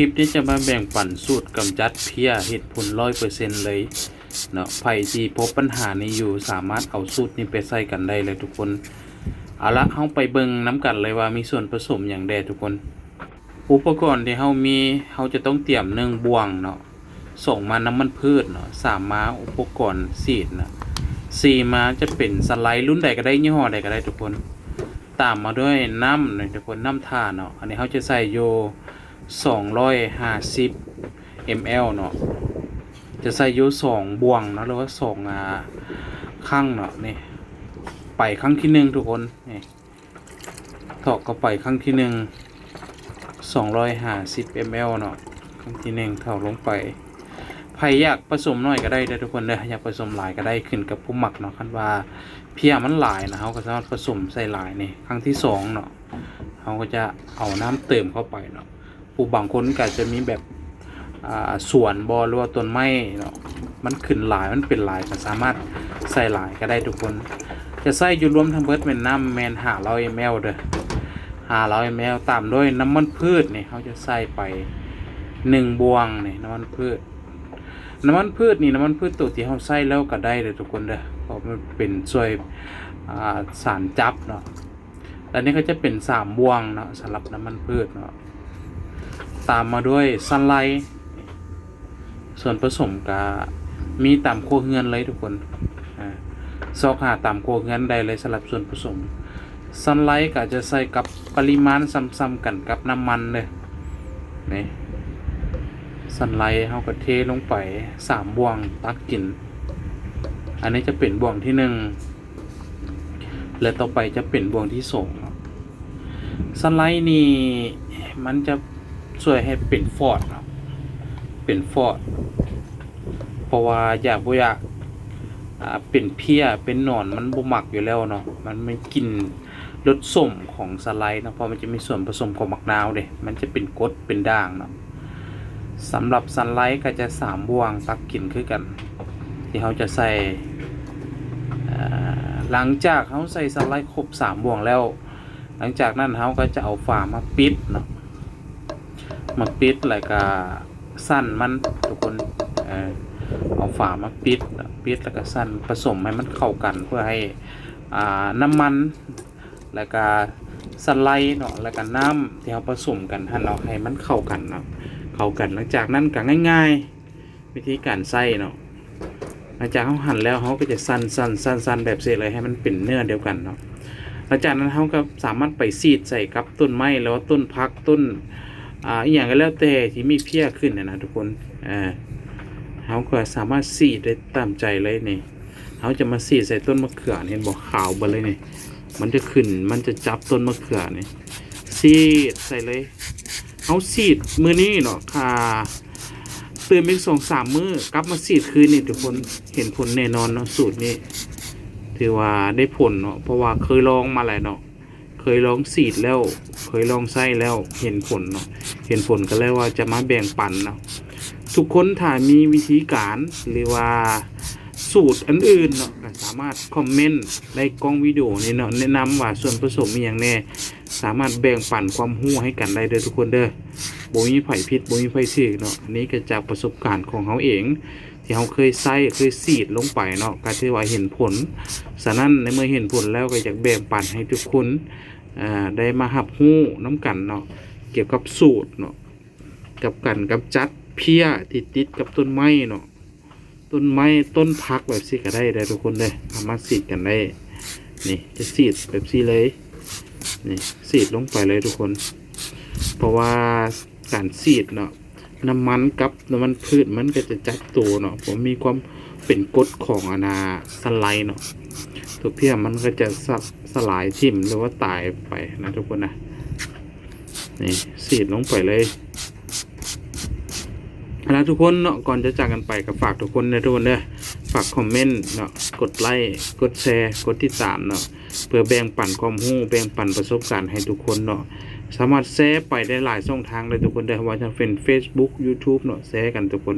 คลิปนี้จะมาแบ่งปันสูตรกำจัดเพี้ยเห็ดผล100%เลยเนาะไผที่พบปัญหานี้อยู่สามารถเอาสูตรนี้ไปใส่กันได้เลยทุกคนเอาละเฮาไปเบิ่งน้ำกันเลยว่ามีส่วนผสมอย่างใดทุกคนอุปกรณ์ที่เฮามีเฮาจะต้องเตรียม1บ่วงเนาะ2มาน้ำมันพืชเนาะ3มาอุปกรณ์สีดนะ4มาจะเป็นสไลด์รุ่นใดก็ได้ยี่ห้อใดก็ได้ทุกคนตามมาด้วยน้ำนะทุกคนน้ำท่าเนาะอันนี้เฮาจะใส่อยู่250 ml เนาะจะใส่อยู่2บ่วงเนาะหรือว่า2ครั้งเนาะนี่ไปครั้งที่1ทุกคนนี่ถอกก็ไปครั้งที่250 ml เนาะครั้งที่1เท่าลงไปใครอยากผสมน้อยก็ได้ทุกคนเด้ออยากผสมหลายก็ได้ขึ้นกับผู้หมักเนาะคันว่าเพียมันหลายนะเฮาก็สามารถผสมใส่หลายนี่ครั้งที่2เนาะเฮาก็จะเอาน้ำเติมเข้าไปเนาะผู้บางคนก็จะมีแบบสวนบอหรือว่าต้นไม้เนาะมันขึ้นหลายมันเป็นหลายก็สามารถใส่หลายก็ได้ทุกคนจะใส่อยู่รวมทั้งเบิดเป็นน้ำแมน500 ml เด้อ500 ml ตามด้วยน้ำมันพืชนี่เขาจะใส่ไป1บ่วงนี่น้ำมันพืชนี่น้ำมันพืชตัวที่เขาใส่แล้วก็ได้เลยทุกคนเด้อเพราะมันเป็นช่วยสารจับเนาะแล้วนี่ก็จะเป็น3บ่วงเนาะสำหรับน้ำมันพืชเนาะตามมาด้วยซันไลท์ส่วนผสมก็มีตามโคเฮือนเลยทุกคนซอกหาตามโคเฮือนได้เลยสำหรับส่วนผสมซันไลท์ก็จะใส่กับปริมาณซ้ำๆกันกับน้ำมันเลยนี่ซันไลท์เขาก็เทลงไป3บ่วงตักกินอันนี้จะเป็นบ่วงที่1และต่อไปจะเป็นบ่วงที่2ซันไลท์นี่มันจะช่วยให้เป็นฟอดเนาะเป็นฟอดเพราะว่าอยากเป็นเพี้ยเป็นหนอนมันบ่มักอยู่แล้วเนาะมันไม่กินรสส้มของสไลด์เนาะเพราะมันจะมีส่วนผสมของมะนาวเด้มันจะเป็นกรดเป็นด่างเนาะสำหรับซันไลท์ก็จะ3บ่วงตักกินคือกันที่เขาจะใส่หลังจากเขาใส่ซันไลท์ครบ3บ่วงแล้วหลังจากนั้นเขาก็จะเอาฝามาปิดเนาะมาปิดแล้วก็สั้นมันทุกคนเอาฝามาปิดแล้วก็สั้นผสมให้มันเข้ากันเพื่อให้น้ำมันแล้วก็สไลด์เนาะแล้วก็น้ำที่เราผสมกันหั่นเอาให้มันเข้ากันเนาะเข้ากันหลังจากนั้นก็ง่ายๆวิธีการใส่เนาะหลังจากเขาหั่นแล้วเขาก็จะสั้นแบบเสร็จเลยให้มันเป็นเนื้อเดียวกันเนาะหลังจากนั้นเขาก็สามารถไปซีดใส่กับต้นไม้แล้วต้นพักต้นอย่างก็แล้วแต่ที่มีเพี้ยขึ้นนะทุกคนเขาก็สามารถซีดได้ตามใจเลยนี่เขาจะมาซีดใส่ต้นมะเขือเห็นบอกขาวเบลเลยนี่มันจะขึ้นมันจะจับต้นมะเขือนี่ซีดใส่เลยเขาซีดมือนี้เนาะค่ะตื่นอีก2-3 มื้อกลับมาซีดคืนนี่ทุกคนเห็นผลแน่นอนเนาะสูตรนี้ถือว่าได้ผลเนาะเพราะว่าเคยลองมาหลายเนาะเคยลองซีดแล้วเคยลองใส่แล้วเห็นผลเนาะเห็นผลก็เลยว่าจะมาแบ่งปันเนาะทุกคนถ้ามีวิธีการหรือว่าสูตรอันอื่นเนาะสามารถคอมเมนต์ในกล้องวิดีโอนี่เนาะแนะนำว่าส่วนผสมมีอย่างแน่สามารถแบ่งปันความรู้ให้กันได้เด้อทุกคนเด้อบ่มีไผผิดบ่มีไผถูกเนาะอันนี้ก็จากประสบการณ์ของเขาเองที่เขาเคยใส่เคยซีดลงไปเนาะก็ถือว่าเห็นผลฉะนั้นในเมื่อเห็นผลแล้วก็อยากแบ่งปันให้ทุกคนได้มารับรู้น้ำกันเนาะเกี่ยวกับสูตรเนาะกับกันกับจัดเพี้ยติดกับต้นไม้เนาะต้นไม้ต้นพักแบบนี้ก็ได้ทุกคนเลยสามารถซีดกันได้นี่จะซีดแบบนี้เลยนี่ซีดลงไปเลยทุกคนเพราะว่าการซีดเนาะน้ำมันกับน้ำมันพืชมันก็จะจัดตัวเนาะผมมีความเป็นกรดของสไลด์เนาะตัวเพี้ยมันก็จะสลายทิ่มหรือว่าตายไปนะทุกคนนะนี่ซีดลงไปเลยนะทุกคนเนาะก่อนจะจากกันไปก็ฝากทุกคนนะทุกคนเด้อฝากคอมเมนต์เนาะกดไลค์กดแชร์กดติดตามเนาะเพื่อแบ่งปันความรู้แบ่งปันประสบการณ์ให้ทุกคนเนาะสามารถแชร์ไปได้หลายช่องทางเลยทุกคนเด้อว่าจะเป็น Facebook YouTube เนาะแชร์กันทุกคน